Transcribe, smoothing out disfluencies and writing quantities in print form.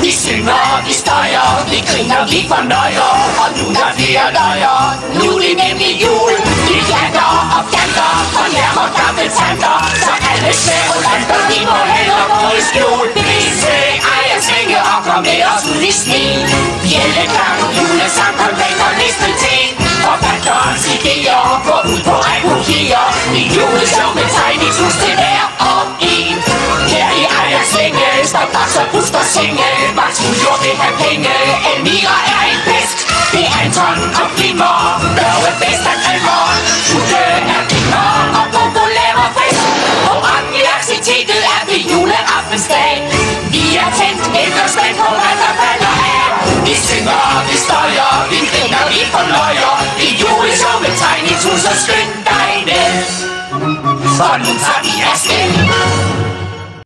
Vi synger, vi støjer, vi griner, vi fornøjer. Og nu der flere løjer, nu er det nemlig jul. Vi fjanter og fjanter, og nærmer gamle tanter. Så alle spærulanter, de må hellere gå i skjul. Bliv til Ejers Vinge og kom med os ud i sneen. Bjælleklang, julesang, konvæk og næsten forfatterens idéer, gå ud på alkoholier. I juleshow med tegningshus til hver og en. Her i Ejers Vinge står Baks og Busk og Singe. Max Muljor vil have penge, Elmira er en pest. Det er Anton og Glimmer, Børge bedst af Grimmer. Tutte er Glimmer og Bobo laver fest. Og universitetet er ved juleaftensdag. Vi er tændt efterspændt på hvad der falder af. Vi synger, vi støjer, vi griner, vi fornøjer. Vi juleshow med tegningshus og skynd dig ned. For nu tager vi afsted.